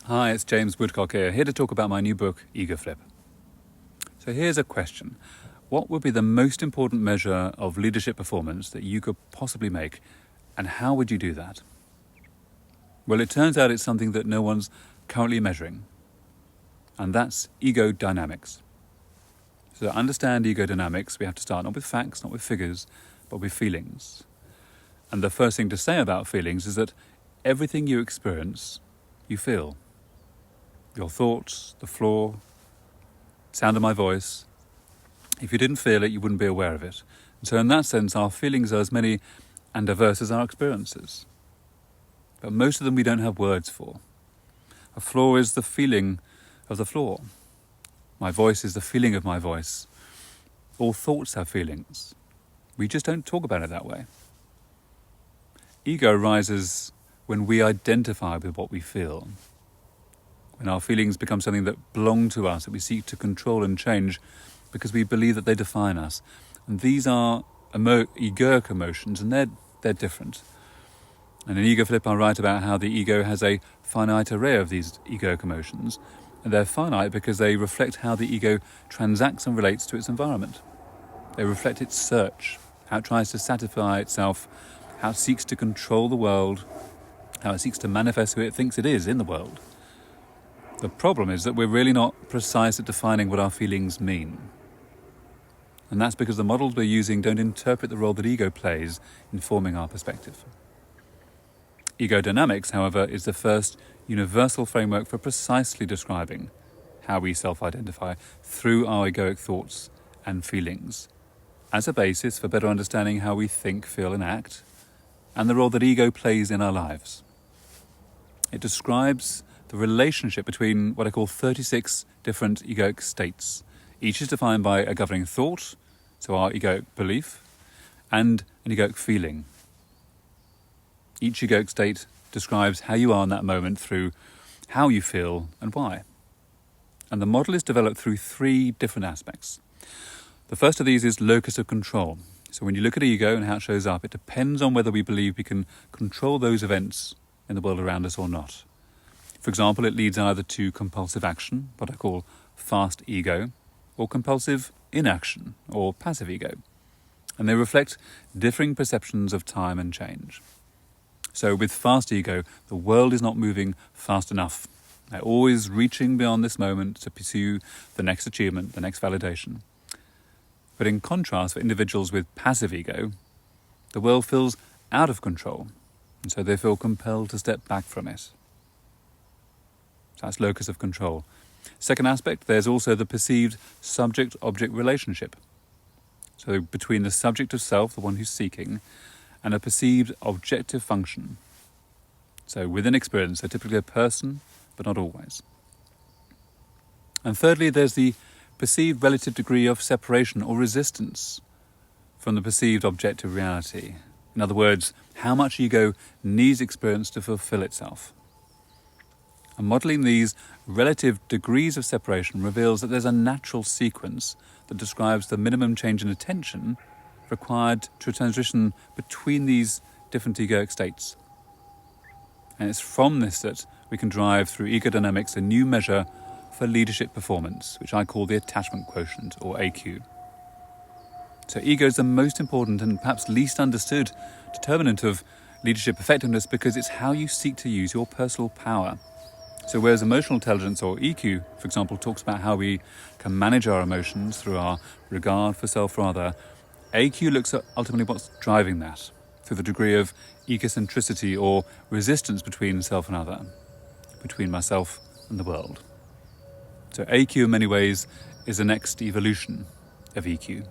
Hi, it's James Woodcock here to talk about my new book, Ego Flip. So here's a question. What would be the most important measure of leadership performance that you could possibly make, and how would you do that? Well, it turns out it's something that no one's currently measuring, and that's egodynamics. So to understand egodynamics, we have to start not with facts, not with figures, but with feelings. And the first thing to say about feelings is that everything you experience, you feel. Your thoughts, the floor, sound of my voice. If you didn't feel it, you wouldn't be aware of it. And so in that sense, our feelings are as many and diverse as our experiences. But most of them we don't have words for. A floor is the feeling of the floor. My voice is the feeling of my voice. All thoughts have feelings. We just don't talk about it that way. Ego arises when we identify with what we feel. When our feelings become something that belong to us, that we seek to control and change because we believe that they define us. And these are egoic emotions, and they're different. And in Ego Flip, I write about how the ego has a finite array of these egoic emotions. And they're finite because they reflect how the ego transacts and relates to its environment. They reflect its search, how it tries to satisfy itself, how it seeks to control the world, how it seeks to manifest who it thinks it is in the world. The problem is that we're really not precise at defining what our feelings mean. And that's because the models we're using don't interpret the role that ego plays in forming our perspective. Egodynamics, however, is the first universal framework for precisely describing how we self-identify through our egoic thoughts and feelings, as a basis for better understanding how we think, feel and act, and the role that ego plays in our lives. It describes the relationship between what I call 36 different egoic states. Each is defined by a governing thought, so our egoic belief, and an egoic feeling. Each egoic state describes how you are in that moment through how you feel and why. And the model is developed through three different aspects. The first of these is locus of control. So when you look at ego and how it shows up, it depends on whether we believe we can control those events in the world around us or not. For example, it leads either to compulsive action, what I call fast ego, or compulsive inaction, or passive ego. And they reflect differing perceptions of time and change. So with fast ego, the world is not moving fast enough. They're always reaching beyond this moment to pursue the next achievement, the next validation. But in contrast, for individuals with passive ego, the world feels out of control, and so they feel compelled to step back from it. So that's locus of control. Second aspect, there's also the perceived subject-object relationship. So between the subject of self, the one who's seeking, and a perceived objective function. So within experience, they're typically a person, but not always. And thirdly, there's the perceived relative degree of separation or resistance from the perceived objective reality. In other words, how much ego needs experience to fulfill itself. And modelling these relative degrees of separation reveals that there's a natural sequence that describes the minimum change in attention required to transition between these different egoic states. And it's from this that we can drive through egodynamics a new measure for leadership performance, which I call the attachment quotient, or AQ. So ego is the most important and perhaps least understood determinant of leadership effectiveness because it's how you seek to use your personal power. So whereas emotional intelligence, or EQ, for example, talks about how we can manage our emotions through our regard for self or other, AQ looks at ultimately what's driving that, through the degree of egocentricity or resistance between self and other, between myself and the world. So AQ in many ways is the next evolution of EQ.